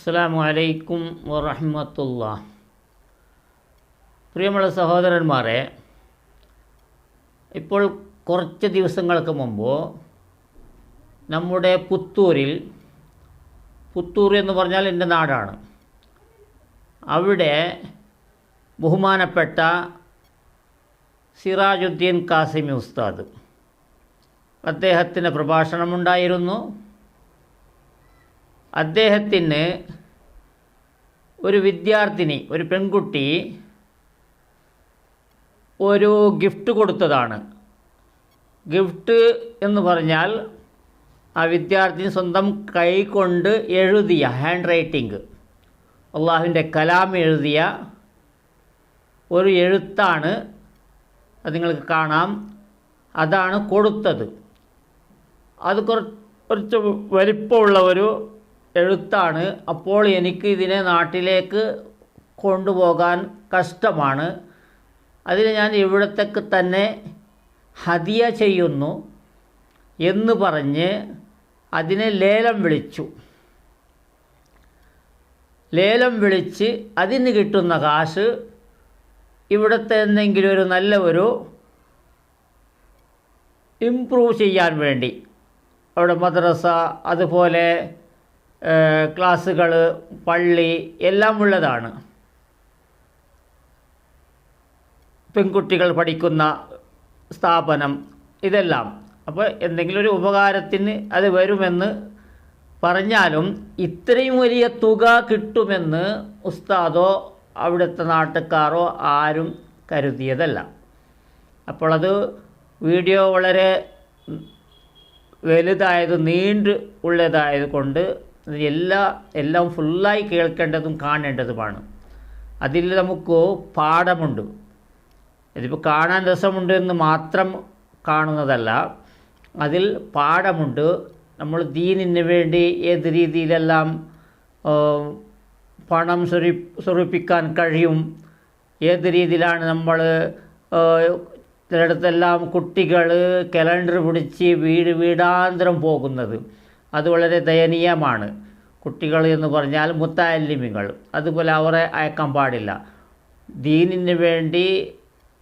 അസ്സലാമു അലൈക്കും വറഹ്മത്തുള്ളാഹി. പ്രിയമുള്ള സഹോദരന്മാരെ, ഇപ്പോൾ കുറച്ച് ദിവസങ്ങൾക്ക് മുമ്പ് നമ്മുടെ പുത്തൂർ എന്ന് പറഞ്ഞാൽ എൻ്റെ നാടാണ്. അവിടെ ബഹുമാനപ്പെട്ട സിറാജുദ്ദീൻ കാസിമി ഉസ്താദ് അദ്ദേഹത്തിന് പ്രഭാഷണമുണ്ടായിരുന്നു. അദ്ദേഹത്തിന് ഒരു വിദ്യാർത്ഥിനി, ഒരു പെൺകുട്ടി ഒരു ഗിഫ്റ്റ് കൊടുത്തതാണ്. ഗിഫ്റ്റ് എന്ന് പറഞ്ഞാൽ ആ വിദ്യാർത്ഥിനി സ്വന്തം കൈ കൊണ്ട് എഴുതിയ ഹാൻഡ് റൈറ്റിംഗ്, അള്ളാഹുവിൻ്റെ കലാം എഴുതിയ ഒരു എഴുത്താണ്. അത് നിങ്ങൾക്ക് കാണാം. അതാണ് കൊടുത്തത്. അത് കുറച്ച് വലിപ്പമുള്ള ഒരു എഴുത്താണ്. അപ്പോൾ എനിക്ക് ഇതിനെ നാട്ടിലേക്ക് കൊണ്ടുപോകാൻ കഷ്ടമാണ്. അതിന് ഞാൻ ഇവിടത്തേക്ക് തന്നെ ഹദിയ ചെയ്യുന്നു എന്ന് പറഞ്ഞ് അതിനെ ലേലം വിളിച്ച് അതിന് കിട്ടുന്ന കാശ് ഇവിടുത്തെ എന്തെങ്കിലും ഒരു നല്ല ഒരു ഇംപ്രൂവ് ചെയ്യാൻ വേണ്ടി, അവിടെ മദ്രസ, അതുപോലെ ക്ലാസ്സുകൾ, പള്ളി എല്ലാം ഉള്ളതാണ്. പെൺകുട്ടികൾ പഠിക്കുന്ന സ്ഥാപനം, ഇതെല്ലാം. അപ്പോൾ എന്തെങ്കിലും ഒരു ഉപകാരത്തിന് അത് വരുമെന്ന് പറഞ്ഞാലും ഇത്രയും വലിയ തുക കിട്ടുമെന്ന് ഉസ്താദോ അവിടുത്തെ നാട്ടുകാരോ ആരും കരുതിയതല്ല. അപ്പോൾ അത് വീഡിയോ വളരെ വലുതായത്, ഉള്ളതായത് കൊണ്ട് എല്ലാം ഫുള്ളായി കേൾക്കേണ്ടതും കാണേണ്ടതുമാണ്. അതിൽ നമുക്ക് പാഠമുണ്ട്. ഇതിപ്പോൾ കാണാൻ രസമുണ്ട് എന്ന് മാത്രം കാണുന്നതല്ല, അതിൽ പാഠമുണ്ട്. നമ്മൾ ദീനിന് വേണ്ടി ഏത് രീതിയിലെല്ലാം പണം സ്വരൂപിക്കാൻ കഴിയും, ഏത് രീതിയിലാണ് നമ്മൾ ചിലയിടത്തെല്ലാം കുട്ടികൾ കലണ്ടർ പിടിച്ച് വീടാന്തരം പോകുന്നത്. അത് വളരെ ദയനീയമാണ്. കുട്ടികൾ എന്ന് പറഞ്ഞാൽ മുത്തഅല്ലിമികൾ, അതുപോലെ അവരെ അയക്കാൻ പാടില്ല. ദീനിന് വേണ്ടി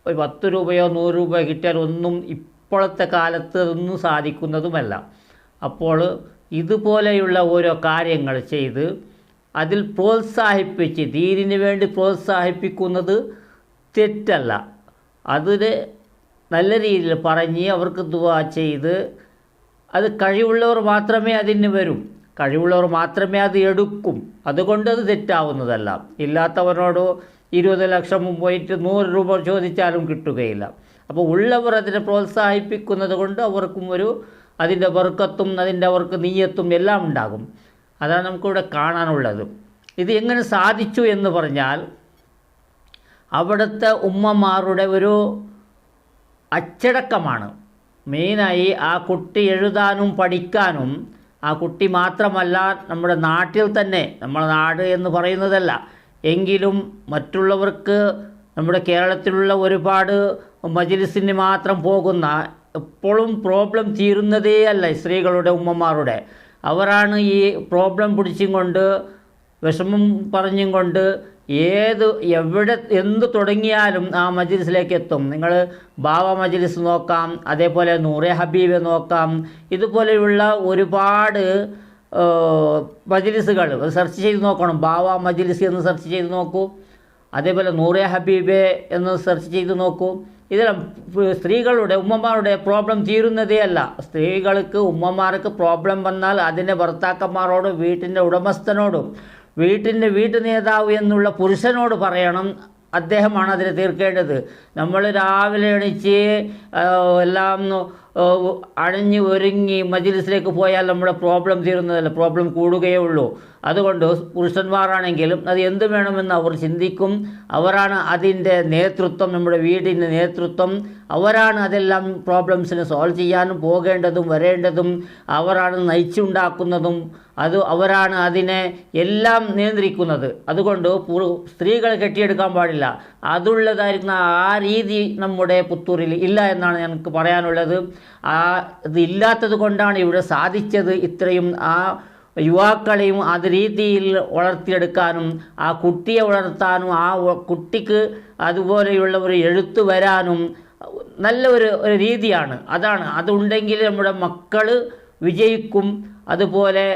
ഒരു 10 രൂപയോ 100 രൂപയോ കിട്ടിയാൽ ഒന്നും ഇപ്പോഴത്തെ കാലത്ത് ഒന്നും സാധിക്കുന്നതുമല്ല. അപ്പോൾ ഇതുപോലെയുള്ള ഓരോ കാര്യങ്ങൾ ചെയ്ത് അതിൽ പ്രോത്സാഹിപ്പിച്ച് ദീനിന് വേണ്ടി പ്രോത്സാഹിപ്പിക്കുന്നത് തെറ്റല്ല. അതിന് നല്ല രീതിയിൽ പറഞ്ഞ് അവർക്ക് ദുആ ചെയ്ത്, അത് കഴിവുള്ളവർ മാത്രമേ അതിന് വരും, കഴിവുള്ളവർ മാത്രമേ അത് എടുക്കും. അതുകൊണ്ട് അത് തെറ്റാവുന്നതല്ല. ഇല്ലാത്തവരോട് 20 ലക്ഷം പോയിട്ട് 100 രൂപ ചോദിച്ചാലും കിട്ടുകയില്ല. അപ്പോൾ ഉള്ളവർ അതിനെ പ്രോത്സാഹിപ്പിക്കുന്നത് കൊണ്ട് അവർക്കും അതിൻ്റെ ബർക്കത്തും അതിൻ്റെ അവർക്ക് നീയത്തും എല്ലാം ഉണ്ടാകും. അതാണ് നമുക്കിവിടെ കാണാനുള്ളത്. ഇത് എങ്ങനെ സാധിച്ചു എന്ന് പറഞ്ഞാൽ അവിടുത്തെ ഉമ്മമാരുടെ ഒരു അച്ചടക്കമാണ്. മെയിനായി ആ കുട്ടി എഴുതാനും പഠിക്കാനും, ആ കുട്ടി മാത്രമല്ല, നമ്മുടെ നാട്ടിൽ തന്നെ, നമ്മുടെ നാട് എന്ന് പറയുന്നതല്ല എങ്കിലും മറ്റുള്ളവർക്ക്, നമ്മുടെ കേരളത്തിലുള്ള ഒരുപാട് മജ്‌ലിസിന് മാത്രം പോകുന്ന, എപ്പോഴും പ്രോബ്ലം തീരുന്നതേ അല്ല സ്ത്രീകളുടെ, ഉമ്മമാരുടെ. അവരാണ് ഈ പ്രോബ്ലം പിടിച്ചും കൊണ്ട്, വിഷമം പറഞ്ഞും കൊണ്ട് എന്ത് തുടങ്ങിയാലും ആ മജ്‌ലിസിലേക്ക് എത്തും. നിങ്ങൾ ബാവ മജ്‌ലിസ് നോക്കാം, അതേപോലെ നൂറെ ഹബീബ് നോക്കാം. ഇതുപോലെയുള്ള ഒരുപാട് മജ്‌ലിസുകൾ സെർച്ച് ചെയ്ത് നോക്കണം. ബാവ മജ്‌ലിസ് എന്ന് സെർച്ച് ചെയ്ത് നോക്കൂ, അതേപോലെ നൂറെ ഹബീബ് എന്ന് സെർച്ച് ചെയ്ത് നോക്കൂ. ഇതെല്ലാം സ്ത്രീകളുടെ, ഉമ്മമാരുടെ പ്രോബ്ലം തീരുന്നതേ അല്ല. സ്ത്രീകൾക്ക്, ഉമ്മമാർക്ക് പ്രോബ്ലം വന്നാൽ അതിൻ്റെ ഭർത്താക്കന്മാരോടും വീട്ടിൻ്റെ ഉടമസ്ഥനോടും വീട്ടു നേതാവ് എന്നുള്ള പുരുഷനോട് പറയണം. അദ്ദേഹമാണ് അതിനെ തീർക്കേണ്ടത്. നമ്മൾ രാവിലെ എണീച്ച് എല്ലാം അണിഞ്ഞ് ഒരുങ്ങി മജ്‌ലിസിലേക്ക് പോയാൽ നമ്മുടെ പ്രോബ്ലം തീരുന്നതല്ല, പ്രോബ്ലം കൂടുകയേ ഉള്ളൂ. അതുകൊണ്ട് പുരുഷന്മാരാണെങ്കിലും അത് എന്ത് വേണമെന്ന് അവർ ചിന്തിക്കും. അവരാണ് അതിൻ്റെ നേതൃത്വം, നമ്മുടെ വീടിൻ്റെ നേതൃത്വം. അവരാണ് അതെല്ലാം പ്രോബ്ലംസിനെ സോൾവ് ചെയ്യാനും പോകേണ്ടതും വരേണ്ടതും. അവരാണ് നയിച്ചുണ്ടാക്കുന്നതും. അവരാണ് അതിനെ എല്ലാം നിയന്ത്രിക്കുന്നത്. അതുകൊണ്ട് സ്ത്രീകളെ കെട്ടിയെടുക്കാൻ പാടില്ല. അതുള്ളതായിരിക്കുന്ന ആ രീതി നമ്മുടെ പുത്തൂരിൽ ഇല്ല എന്നാണ് എനിക്ക് പറയാനുള്ളത്. ഇത് ഇല്ലാത്തത് കൊണ്ടാണ് ഇവിടെ സാധിച്ചത് ഇത്രയും. യുവാക്കളെയും അത് രീതിയിൽ വളർത്തിയെടുക്കാനും ആ കുട്ടിയെ വളർത്താനും ആ കുട്ടിക്ക് അതുപോലെയുള്ള ഒരു എഴുത്ത് വരാനും നല്ല ഒരു രീതിയാണ്. അതുണ്ടെങ്കിൽ നമ്മുടെ മക്കൾ വിജയിക്കും, അതുപോലെ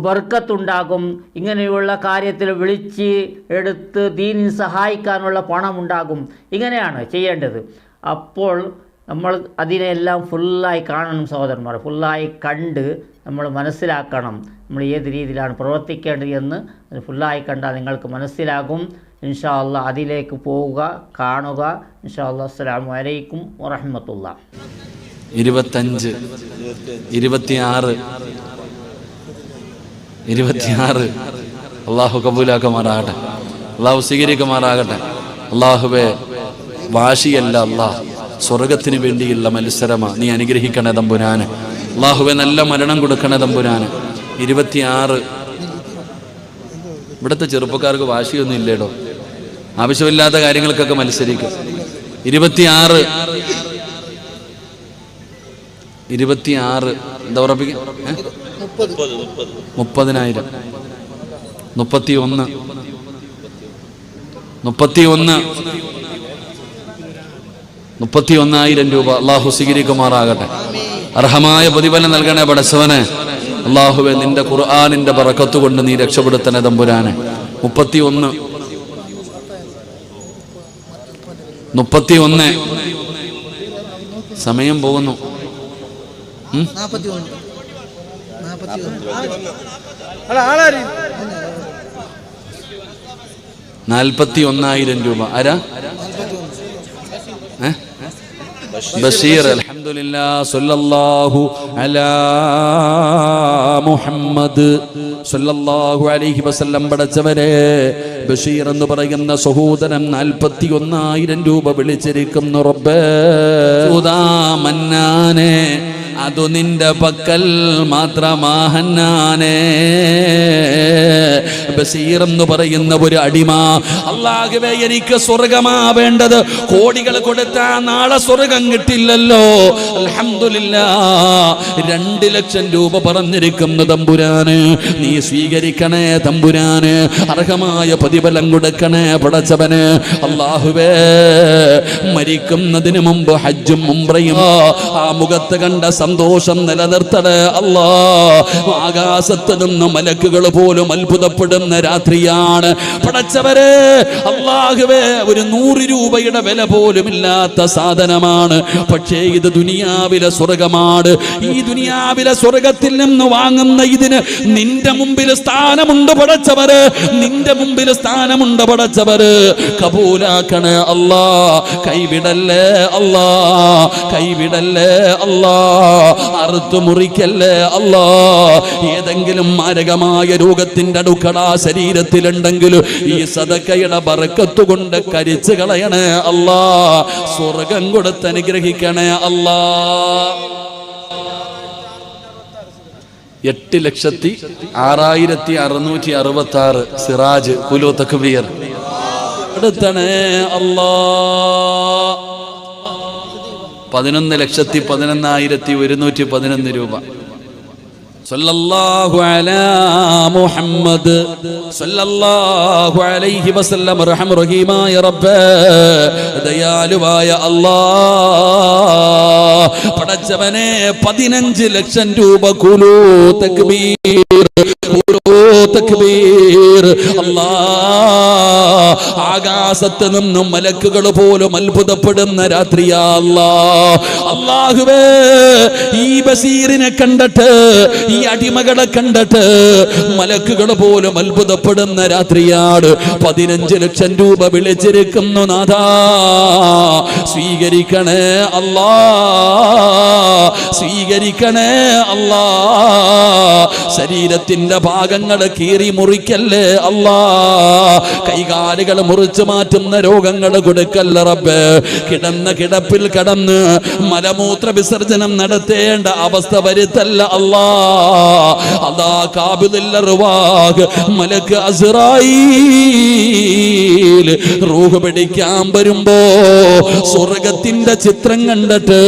ബർക്കത്തുണ്ടാകും. ഇങ്ങനെയുള്ള കാര്യത്തിൽ വിളിച്ച് എടുത്ത് ദീനിന് സഹായിക്കാനുള്ള പണമുണ്ടാകും. ഇങ്ങനെയാണ് ചെയ്യേണ്ടത്. അപ്പോൾ നമ്മൾ അതിനെല്ലാം ഫുള്ളായി കാണണം സഹോദരന്മാർ. ഫുള്ളായി കണ്ട് നമ്മൾ മനസ്സിലാക്കണം നമ്മൾ ഏത് രീതിയിലാണ് പ്രവർത്തിക്കേണ്ടത് എന്ന്. അത് ഫുള്ളായി കണ്ടാൽ നിങ്ങൾക്ക് മനസ്സിലാകും. ഇൻഷാ അല്ലാഹ് അതിലേക്ക് പോവുക, കാണുക. ഇൻഷാ അല്ലാഹ്. അസ്സലാമു അലൈക്കും വറഹ്മത്തുള്ളാഹി. 25, 26, 26 അള്ളാഹു കബൂലാക്കുമാറാകട്ടെ, അള്ളാഹു സ്വീകരിക്കുമാറാകട്ടെ. അള്ളാഹുവേ, വാശിയല്ല അള്ളാഹ്, സ്വർഗത്തിന് വേണ്ടിയുള്ള മത്സരമാണ്. നീ അനുഗ്രഹിക്കണേ തമ്പുരാന്. അള്ളാഹുവേ, നല്ല മരണം കൊടുക്കണേ തമ്പുരാന്. 26. ഇവിടുത്തെ ചെറുപ്പക്കാർക്ക് വാശിയൊന്നും ഇല്ലേടോ, ആവശ്യമില്ലാത്ത കാര്യങ്ങൾക്കൊക്കെ മത്സരിക്കും. 26 എന്താ ഉറപ്പിക്ക? 30,000. 31 31,000 രൂപ അള്ളാഹു സ്വീകരിക്കുമാറാകട്ടെ. അർഹമായ പ്രതിഫലം നൽകണേ പടച്ചവനെ. അള്ളാഹുവെ, നിന്റെ ഖുർആനിന്റെ ബറക്കത്ത് കൊണ്ട് നീ രക്ഷപ്പെടുത്തണേ തമ്പുരാനെ. 31 സമയം പോകുന്നു. 41,000 രൂപ. ആരാ? ബഷീർ. അൽഹംദുലില്ലാഹ്. സല്ലല്ലാഹു അലാ മുഹമ്മദ് സല്ലല്ലാഹു അലൈഹി വസല്ലം. പടച്ചവരെ, ബഷീർ എന്ന് പറയുന്ന സഹോദരൻ 41,000 രൂപ വിളിച്ചിരിക്കുന്നു. റബ്ബേ മന്നാനെ, അതു നിന്റെ പക്കൽ മാത്രമാഹന്നാനേ. ബഷീർ എന്ന് പറയുന്ന ഒരു അടിമ, അല്ലാഹുവേ, എനിക്ക് സ്വർഗമാ വേണ്ടത്. കോടികൾ കൊടുത്താ നാളെ സ്വർഗം കിട്ടില്ലല്ലോ. അൽഹംദുലില്ലാഹ്. 2 ലക്ഷം രൂപ പറഞ്ഞിരിക്കുന്നു തമ്പുരാന്. നീ സ്വീകരിക്കണേ തമ്പുരാന്. അർഹമായ പ്രതിഫലം കൊടുക്കണേ പടച്ചവന്. അല്ലാഹുവേ, മരിക്കുന്നതിന് മുമ്പ് ഹജ്ജും ഉംറയും ആ മുഖത്ത് കണ്ട സന്തോഷം നിലനിർത്തണേ അല്ലാ. ആകാശത്ത് നിന്ന് മലക്കുകൾ പോലും അത്ഭുതപ്പെടുന്ന രാത്രിയാണ് പടച്ചവരെ. അല്ലാഹുവേ, ഒരു 100 രൂപയുടെ വില പോലും ഇല്ലാത്ത സാധനമാണ്. പക്ഷേ ഇത് ദുനിയാവിലെ സ്വർഗമാണ്. ഈ ദുനിയാവിലെ സ്വർഗത്തിൽ നിന്ന് വാങ്ങുന്ന ഇതിന് നിന്റെ മുമ്പിൽ സ്ഥാനമുണ്ട് പടച്ചവര്. നിന്റെ മുമ്പിൽ സ്ഥാനമുണ്ട് പടച്ചവര്. കബൂലാക്കണേ അല്ലാ. കൈവിടല്ലേ അല്ലാ, കൈവിടല്ലേ അല്ലാ. അറുത്തു മുറിക്കല്ലേ അല്ലാ. ഏതെങ്കിലും മാരകമായ രോഗത്തിന്റെ അടുക്കള ശരീരത്തിലുണ്ടെങ്കിൽ ഈ സദക്കയുടെ ബറക്കത്ത് കൊണ്ട് കരിച്ചു കളയണേ അല്ലാ. സ്വർഗം കൊടുത്ത് അനുഗ്രഹിക്കണേ അല്ലാ. 8,06,666 സിറാജ് കുലു തക്ബീർ എടുത്തണേ അല്ലാ. 11,11,111 രൂപ. സല്ലല്ലാഹു അലാ മുഹമ്മദ് സല്ലല്ലാഹു അലൈഹി വസല്ലം. റഹ്മ റഹീമായ റബ്ബേ, ദയാലുവായ അല്ലാഹ്, പടച്ചവനെ, 15 ലക്ഷം രൂപ. കുലൂ തക്ബീർ, കുലൂ തക്ബീർ. അല്ലാഹ്, ആകാശത്ത് നിന്നും മലക്കുകൾ പോലും അത്ഭുതപ്പെടുന്ന രാത്രിയാ അല്ലാഹ്. അല്ലാഹുവേ, ഈ ബഷീറിനെ കണ്ടിട്ട്, ഈ അടിമകളെ കണ്ടിട്ട് മലക്കുകൾ പോലും അത്ഭുതപ്പെടുന്ന രാത്രിയാണ്. 15 ലക്ഷം രൂപ വിളിച്ചിരിക്കുന്നു നാഥാ. സ്വീകരിക്കണേ അല്ലാ, സ്വീകരിക്കണേ അല്ലാ. ശരീരത്തിന്റെ ഭാഗങ്ങൾ കീറി മുറിക്കല്ലേ അല്ലാ. കൈകാലുകൾ മുറിച്ചു മാറ്റുന്ന രോഗങ്ങൾ കൊടുക്കല്ല റബ്ബേ. കിടന്ന കിടപ്പിൽ കടന്ന് മലമൂത്ര വിസർജനം നടത്തേണ്ട അവസ്ഥ വരുത്തല്ല അല്ലാ. അതാ കാബിദുൽ അർവാഹ് മലക്ക് അസ്റായീൽ റൂഹ് പിടിക്കാൻ വരുമ്പോ സ്വർഗത്തിന്റെ ചിത്രം കണ്ടിട്ട്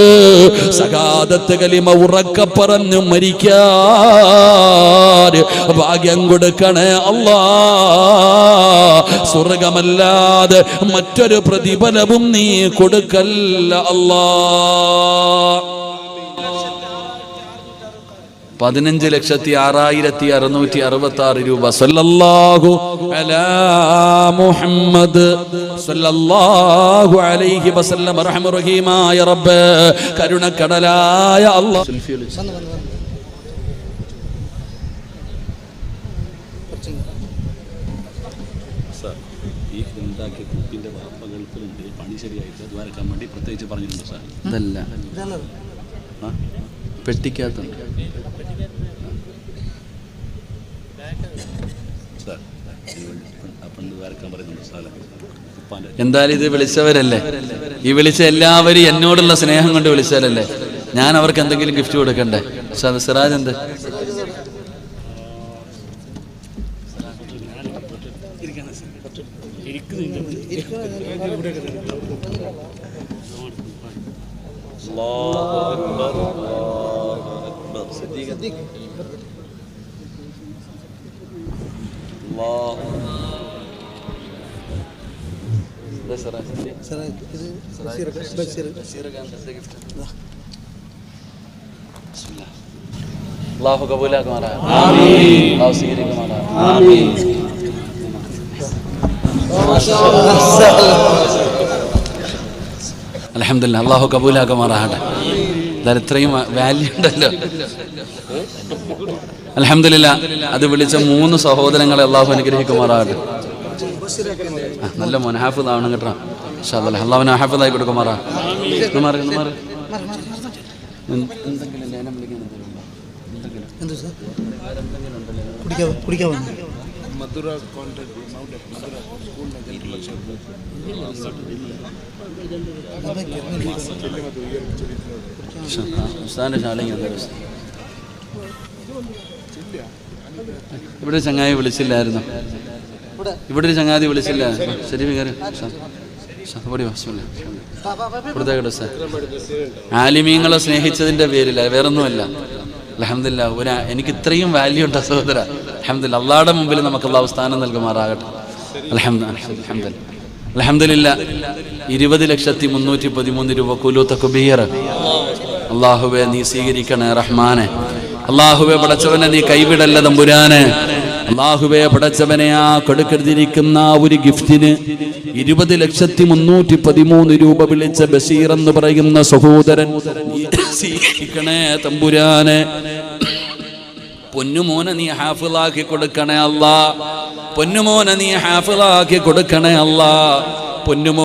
സകാ ഷഹാദത്ത് കലിമ ഉറക്കെ പറഞ്ഞു മരിക്കാൻ ഭാഗ്യം കൊടുക്കണേ അല്ലാ. സ്വർഗമല്ലാതെ മറ്റൊരു പ്രതിഫലവും നീ കൊടുക്കല്ല അല്ലാ. 15,06,666 രൂപ. സല്ലല്ലാഹു അലാ മുഹമ്മദ് സല്ലല്ലാഹു അലൈഹി വസല്ലം. റഹ്മാൻ റഹീമായ റബ്ബ്, കരുണക്കടലായ അല്ലാഹ്. ഈ ഉണ്ടാക്കിയ കുട്ടിന്റെ വാപ്പ ഗൾഫിലുണ്ട്, പണി ശരിയായിട്ട് ദ്വാരക്കാൻ വേണ്ടി പ്രത്യേകിച്ച് പറഞ്ഞിട്ടുണ്ട് സാർ. ഇതല്ല, പെട്ടിക്കകത്തുണ്ട് സാർ. എന്തായാലും ഇത് വിളിച്ചവരല്ലേ, ഈ വിളിച്ച എല്ലാവരും എന്നോടുള്ള സ്നേഹം കൊണ്ട് വിളിച്ചവരല്ലേ, ഞാൻ അവർക്ക് എന്തെങ്കിലും ഗിഫ്റ്റ് കൊടുക്കണ്ടേ? സിറാജ് എന്ത് അല്ലാഹു കബൂലാക്കുമാറാകട്ടെ. ആമീൻ. അല്ലാഹു സ്വീകരിക്കുമാറാകട്ടെ. ആമീൻ. അൽഹംദുലില്ലാഹ്, അല്ലാഹു കബൂലാക്കുമാറാകട്ടെ. എന്തായാലും ഇത്രയും വാല്യൂ ഉണ്ടല്ലോ. അൽഹംദുലില്ലാഹ്, അത് വിളിച്ച 3 സഹോദരങ്ങളെ അല്ലാഹു അനുഗ്രഹിക്കുമാറാകട്ടെ. നല്ല മുൻഹാഫിദാവണം കേട്ടോ. ഇൻഷാ അല്ലാഹ് അല്ലാഹുവിനെ ഹാഫിദായി കൊടുക്കുമാറാകട്ടെ. ഇവിടെ ചങ്ങായി വിളിച്ചില്ലായിരുന്നു, ഇവിടെ ഒരു ചങ്ങാതി വിളിച്ചില്ല. ശരി, ആലിമീങ്ങളെ സ്നേഹിച്ചതിന്റെ പേരില്ല, വേറൊന്നുമല്ല. അൽഹംദുലില്ലാഹ്, എനിക്ക് ഇത്രയും വാല്യൂ ഉണ്ട് സഹോദര. അൽഹംദുലില്ലാഹ്, അള്ളാഹുടെ മുമ്പിൽ നമുക്ക് അല്ലാഹു സ്ഥാനം നൽകുമാറാകട്ടെ. അൽഹംദുലില്ലാഹ്, 20,313 രൂപ കുലു തക്ബീർ. അല്ലാഹുവേ നീ സ്വീകരിക്കണേ റഹ്മാനെ. അല്ലാഹുവേ പടച്ചവനെ നീ കൈവിടല്ല തമ്പുരാനെ. അല്ലാഹുവേ പടച്ചവനെ ആ കൊടുക്കരുതിരിക്കുന്ന ഒരു ഗിഫ്റ്റിന് 20,313 രൂപ വിളിച്ച ബഷീർ എന്ന് പറയുന്ന സഹോദരൻ സ്വീകരിക്കണേ തമ്പുരാനെ. പൊന്നുമോനെ നീ ഹാഫിളാക്കി കൊടുക്കണേ അല്ലാ. പൊന്നുമോനെ നീ ഹാഫിളാക്കി കൊടുക്കണേ അല്ലാ. പൊന്നുമോ